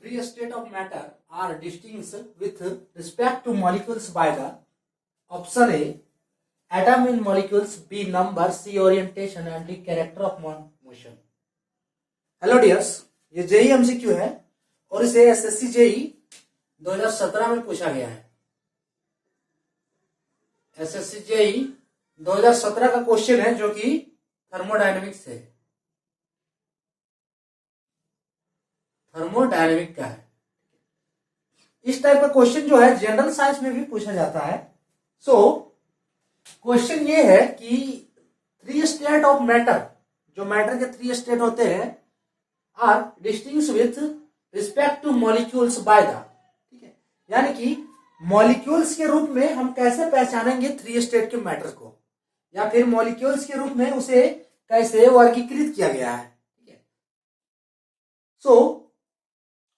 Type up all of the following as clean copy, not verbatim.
three states of matter are distinguished with respect to molecules by the option A atom in molecules, B number, C orientation and D character of motion. Hello dears, ये JEE MCQ है और इसे SSC JE 2017 में पूछा गया है। SSC JE 2017 का question है जो कि थर्मोडायनेमिक्स है, थर्मोडायनेमिक का है। इस टाइप का क्वेश्चन जो है जनरल साइंस में भी पूछा जाता है। क्वेश्चन ये है कि थ्री स्टेट ऑफ मैटर, जो मैटर के थ्री स्टेट होते हैं, are distinguished with respect to molecules by the, ठीक है, यानी कि मॉलिक्यूल्स के रूप में हम कैसे पहचानेंगे थ्री स्टेट के मैटर को, या फिर मॉलिक्यूल्स के रूप में उसे कैसे वर्गीकृत किया गया है, ठीक है।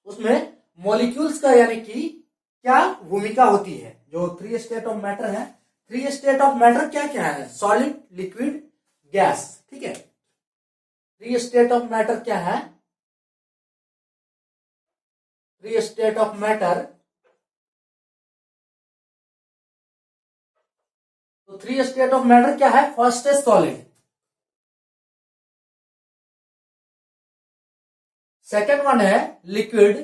उसमें मॉलिक्यूल्स का यानी कि क्या भूमिका होती है। जो थ्री स्टेट ऑफ मैटर है, थ्री स्टेट ऑफ मैटर क्या क्या है? सॉलिड, लिक्विड, गैस, ठीक है। थ्री स्टेट ऑफ मैटर क्या है? थ्री स्टेट ऑफ मैटर, तो थ्री स्टेट ऑफ मैटर क्या है? फर्स्ट है सॉलिड, सेकेंड वन है लिक्विड,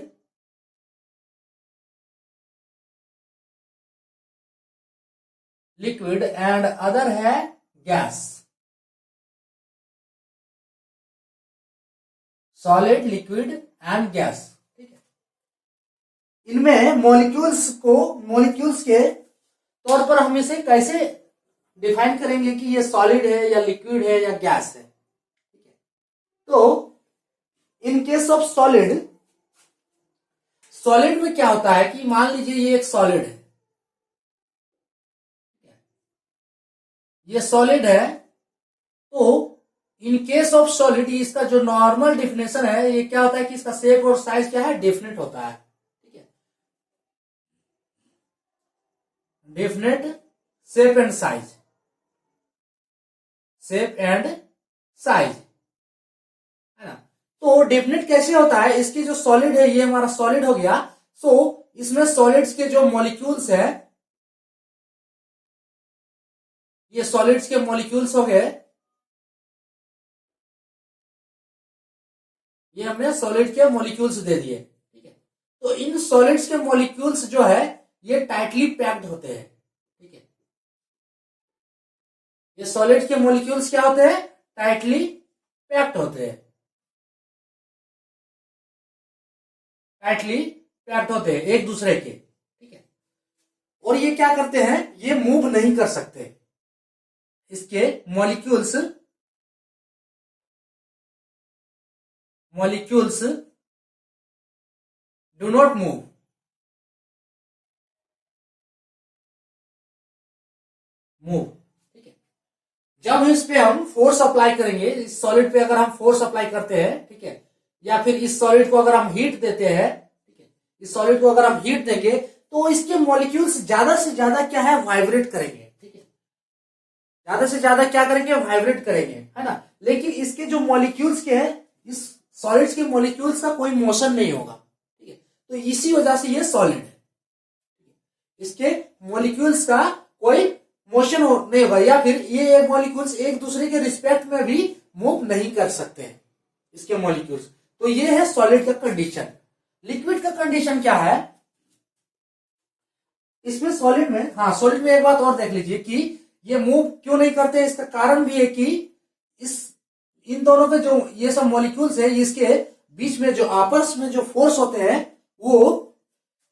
लिक्विड एंड अदर है gas. Solid, liquid and gas, ठीक है। इनमें मॉलिक्यूल्स के तौर पर हम इसे कैसे डिफाइन करेंगे कि ये सॉलिड है या लिक्विड है या गैस है, ठीक है। तो इन केस ऑफ सॉलिड में क्या होता है कि मान लीजिए ये एक सॉलिड है, ये सॉलिड है, तो इन केस ऑफ सॉलिड इसका जो नॉर्मल डेफिनेशन है, ये क्या होता है कि इसका शेप और साइज क्या है? डेफिनेट होता है, ठीक है। Definite shape and size, shape and size, है ना। तो डेफिनेट कैसे होता है? इसकी जो सॉलिड है, ये हमारा सॉलिड हो गया। इसमें सॉलिड्स के जो मॉलिक्यूल्स है, ये सॉलिड्स के मॉलिक्यूल्स हो गए, ये हमने सॉलिड के मॉलिक्यूल्स दे दिए, ठीक है। तो इन सॉलिड्स के मॉलिक्यूल्स जो है ये टाइटली पैक्ड होते हैं, ठीक है। ये सॉलिड के मॉलिक्यूल्स क्या होते हैं? टाइटली पैक्ड होते हैं, टाइटली पैक्ड होते हैं एक दूसरे के, ठीक है। और ये क्या करते हैं? ये मूव नहीं कर सकते, इसके मॉलिक्यूल्स डू नॉट मूव, ठीक है। जब इस पे हम फोर्स अप्लाई करेंगे, इस सॉलिड पे अगर हम फोर्स अप्लाई करते हैं, ठीक है, या फिर इस सॉलिड को अगर हम हीट देते हैं, ठीक है, इस सॉलिड को अगर हम हीट देंगे तो इसके मॉलिक्यूल्स ज्यादा से ज्यादा क्या है? वाइब्रेट करेंगे, ठीक है। ज्यादा से ज्यादा क्या करेंगे? वाइब्रेट करेंगे, है ना। लेकिन इसके जो मॉलिक्यूल्स के हैं, इस सॉलिड्स के मॉलिक्यूल्स का कोई मोशन नहीं होगा, ठीक है। तो इसी वजह से ये सॉलिड है, इसके मॉलिक्यूल्स का कोई मोशन नहीं होगा, या फिर ये मॉलिक्यूल्स एक दूसरे के रिस्पेक्ट में भी मूव नहीं कर सकते हैं, इसके मॉलिक्यूल्स। तो ये है सॉलिड का कंडीशन। लिक्विड का कंडीशन क्या है? इसमें सॉलिड में एक बात और देख लीजिए कि ये मूव क्यों नहीं करते। इसका कारण भी है कि इन दोनों के जो ये सब मॉलिक्यूल्स है, इसके बीच में जो आपस में जो फोर्स होते हैं वो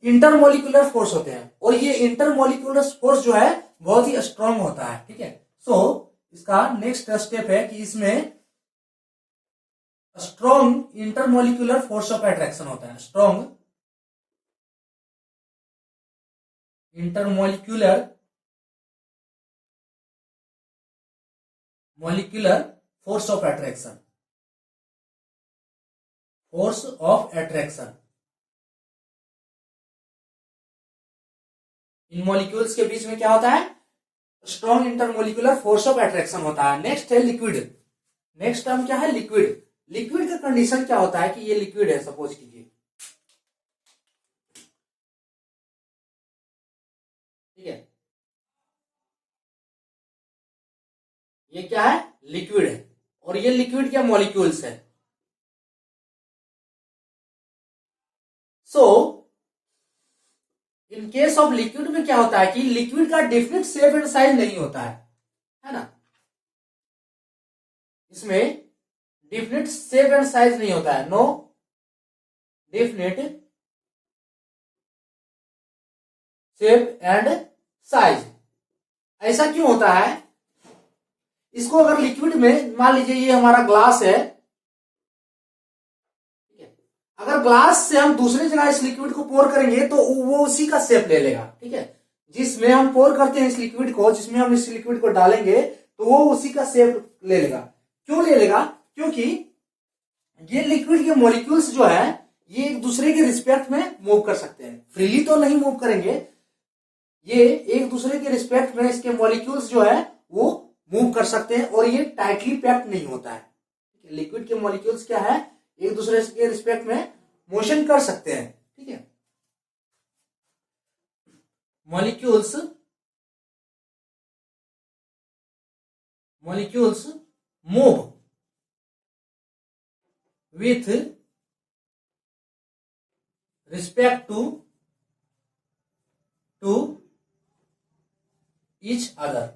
इंटरमोलिकुलर फोर्स होते हैं, और ये इंटरमोलिकुलर फोर्स जो है बहुत ही स्ट्रांग होता है, ठीक है। इसका नेक्स्ट स्टेप है कि इसमें strong intermolecular force of attraction होता है। Strong intermolecular force of attraction, in molecules के बीच में क्या होता है? Strong intermolecular force of attraction होता है। नेक्स्ट है लिक्विड। नेक्स्ट टर्म क्या है? लिक्विड। लिक्विड का कंडीशन क्या होता है कि ये लिक्विड है, सपोज कीजिए ठीक है, ये क्या है, लिक्विड है, और ये लिक्विड क्या मॉलिक्यूल्स है। सो इन केस ऑफ लिक्विड में क्या होता है कि लिक्विड का डेफिनेट शेप एंड साइज नहीं होता है ना, इसमें डेफिनेट शेप एंड साइज नहीं होता है, no definite shape and size. ऐसा क्यों होता है, इसको अगर लिक्विड में मान लीजिए ये हमारा ग्लास है, अगर ग्लास से हम दूसरी जगह इस लिक्विड को पोर करेंगे तो वो उसी का शेप ले लेगा। ठीक है, जिसमें हम पोर करते हैं इस लिक्विड को, जिसमें हम इस लिक्विड को डालेंगे तो वो उसी का शेप ले लेगा। क्यों ले लेगा, क्योंकि ये लिक्विड के मॉलिक्यूल्स जो है ये एक दूसरे के रिस्पेक्ट में मूव कर सकते हैं, फ्रीली तो नहीं मूव करेंगे, ये एक दूसरे के रिस्पेक्ट में इसके मॉलिक्यूल्स जो है वो मूव कर सकते हैं, और ये टाइटली पैक्ड नहीं होता है। लिक्विड के मॉलिक्यूल्स क्या है, एक दूसरे के रिस्पेक्ट में मोशन कर सकते हैं। ठीक है, molecules move with respect to each other.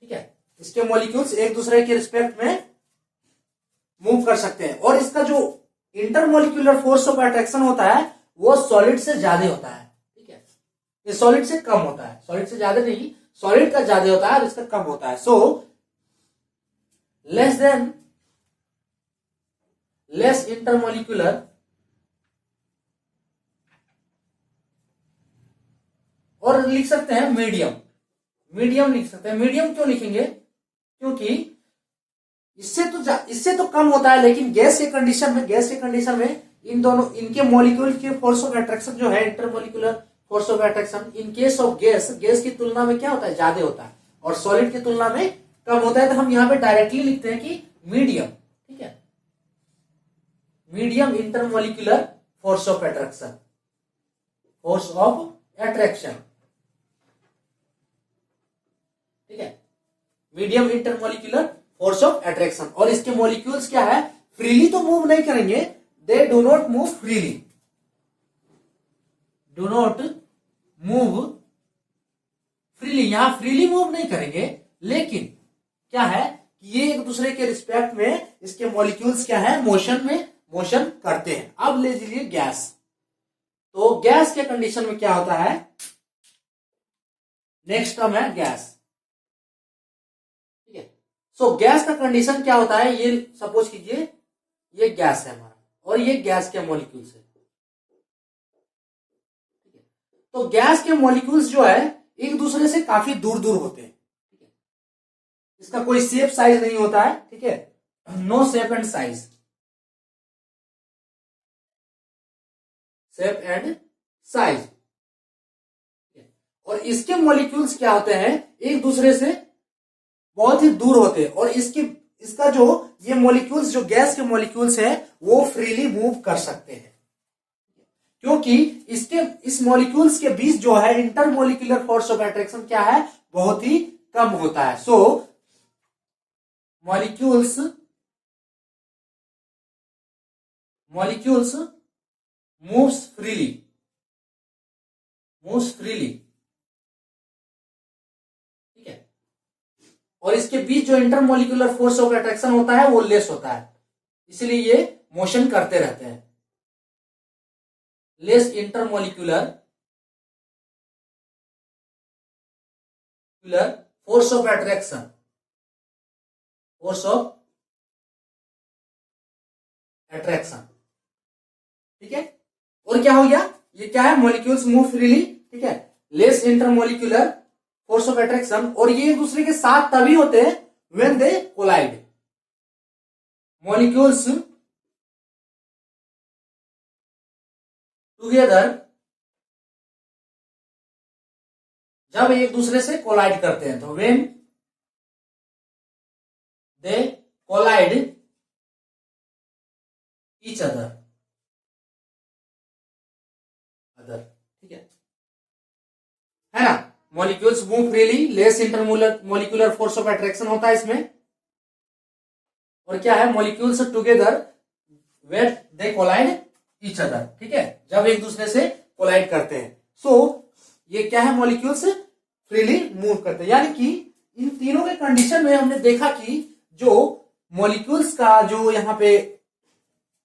ठीक है, इसके मॉलिक्यूल्स एक दूसरे के रिस्पेक्ट में मूव कर सकते हैं, और इसका जो इंटरमोलिक्यूलर फोर्स ऑफ अट्रैक्शन होता है वो सॉलिड से ज्यादा होता है। ठीक है, ये सॉलिड से कम होता है, सॉलिड से ज्यादा नहीं, सॉलिड का ज्यादा होता है और इसका कम होता है। सो लेस इंटरमोलिक्यूलर और लिख सकते हैं मीडियम लिख सकते हैं। मीडियम क्यों लिखेंगे, क्योंकि इससे तो कम होता है, लेकिन गैस के कंडीशन में इन दोनों इनके मॉलिक्यूल के फोर्स ऑफ अट्रैक्शन जो है intermolecular force of attraction in case of gas की तुलना में क्या होता है, ज्यादा होता है, और सॉलिड की तुलना में कम होता है। तो हम यहां पे डायरेक्टली लिखते हैं कि मीडियम। ठीक है, medium intermolecular force of attraction, ठीक है, medium intermolecular force of attraction. और इसके मॉलिक्यूल्स क्या है, फ्रीली तो मूव नहीं करेंगे, they do not move freely, यहां फ्रीली मूव नहीं करेंगे, लेकिन क्या है कि ये एक दूसरे के रिस्पेक्ट में इसके मॉलिक्यूल्स क्या है, मोशन करते हैं। अब ले लीजिए गैस, तो गैस के कंडीशन में क्या होता है, नेक्स्ट टर्म है गैस। ठीक है, सो गैस का कंडीशन क्या होता है, ये सपोज कीजिए ये गैस है हमारा, और ये गैस के मॉलिक्यूल्स है। ठीक है, तो गैस के मॉलिक्यूल्स जो है एक दूसरे से काफी दूर दूर होते हैं। ठीक है, इसका कोई शेप साइज नहीं होता है। ठीक है, नो शेप एंड साइज, और इसके मॉलिक्यूल्स क्या होते हैं, एक दूसरे से बहुत ही दूर होते हैं, और इसका जो ये मॉलिक्यूल्स जो गैस के मॉलिक्यूल्स है वो फ्रीली मूव कर सकते हैं, क्योंकि इस मॉलिक्यूल्स के बीच जो है इंटरमोलिक्यूलर फोर्स ऑफ अट्रैक्शन क्या है, बहुत ही कम होता है। सो मॉलिक्यूल्स मूव्स फ्रीली, ठीक है, और इसके बीच जो इंटरमोलिक्यूलर फोर्स ऑफ अट्रैक्शन होता है वो लेस होता है, इसलिए ये मोशन करते रहते हैं। Less intermolecular force of attraction, ठीक है, और क्या हो गया, ये क्या है, मॉलिक्यूल्स मूव फ्रीली। ठीक है, less intermolecular force of attraction, और ये एक दूसरे के साथ तभी होते हैं when they collide. Molecules together, जब एक दूसरे से कोलाइड करते हैं, तो when they collide each other. ठीक है molecules move freely, less intermolecular force of attraction होता है इसमें, और क्या है, molecules together when they collide each other, ठीक है, जब एक दूसरे से कोलाइड करते हैं। सो ये क्या है, मॉलिक्यूल्स फ्रीली मूव करते हैं। यानी कि इन तीनों के कंडीशन में हमने देखा कि जो मॉलिक्यूल्स का जो यहाँ पे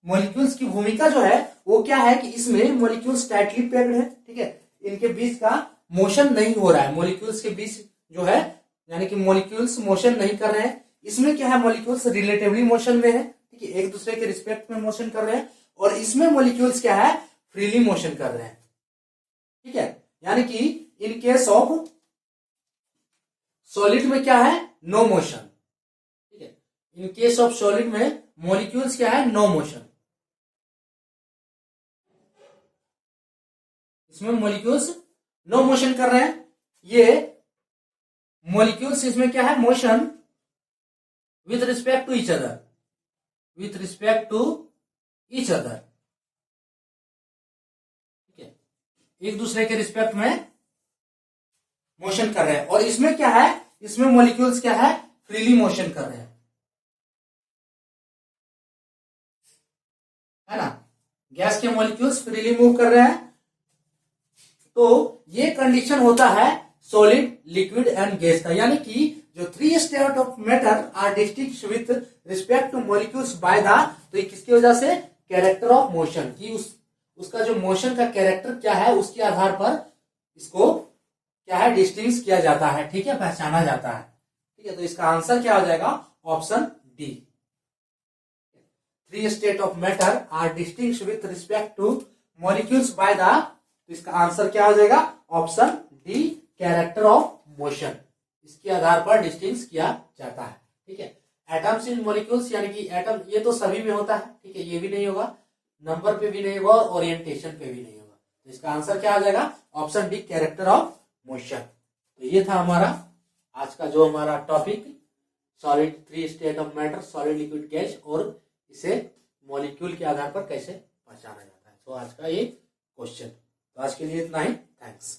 मॉलिक्यूल्स की भूमिका जो है वो क्या है कि इसमें मॉलिक्यूल्स टाइटली पैक्ड है, ठीक है, इनके बीच का मोशन नहीं हो रहा है, मॉलिक्यूल्स के बीच जो है, यानी कि मॉलिक्यूल्स मोशन नहीं कर रहे हैं। इसमें क्या है, मॉलिक्यूल्स रिलेटिवली मोशन में है, ठीक है, एक दूसरे के रिस्पेक्ट में मोशन कर रहे हैं, और इसमें मॉलिक्यूल्स क्या है, फ्रीली मोशन कर रहे हैं, ठीक है। यानी कि इन केस ऑफ सॉलिड में क्या है, नो मोशन, ठीक है, इन केस ऑफ सॉलिड में मॉलिक्यूल्स क्या है, नो मोशन, इसमें मॉलिक्यूल्स नो मोशन कर रहे हैं। ये मॉलिक्यूल्स इसमें क्या है, motion with respect to each other, with respect to each other, ठीक है, एक दूसरे के रिस्पेक्ट में मोशन कर रहे हैं। और इसमें क्या है, इसमें मॉलिक्यूल्स क्या है, फ्रीली मोशन कर रहे हैं, है ना, गैस के मॉलिक्यूल्स फ्रीली मूव कर रहे हैं। तो ये कंडीशन होता है सॉलिड, लिक्विड एंड गैस का। यानी कि जो 3 state of matter are distinct with respect to molecules by the, तो ये किसकी वजह से, कैरेक्टर ऑफ मोशन, कि उसका जो मोशन का कैरेक्टर क्या है उसके आधार पर इसको क्या है, डिस्टिंग्विश किया जाता है, ठीक है, पहचाना जाता है, ठीक है। तो इसका आंसर क्या हो जाएगा, option D. 3 state of matter are distinct with respect to molecules by the, तो इसका आंसर क्या हो जाएगा, option D, character of motion, इसके आधार पर डिस्टिंग्विश किया जाता है, ठीक है। एटम्स इन मॉलिक्यूल्स, यानी कि एटम ये तो सभी में होता है, ठीक है, ये भी नहीं होगा, नंबर पे भी नहीं होगा और ओरिएंटेशन पे भी नहीं होगा, तो इसका आंसर क्या आ जाएगा, option D, character of motion. तो ये था हमारा आज का जो हमारा topic, solid, 3 state of matter, solid, liquid, gas, और इसे मॉलिक्यूल के आधार पर कैसे पहचाना जाता है। तो आज का ये क्वेश्चन। तो आज के लिए इतना ही, थैंक्स।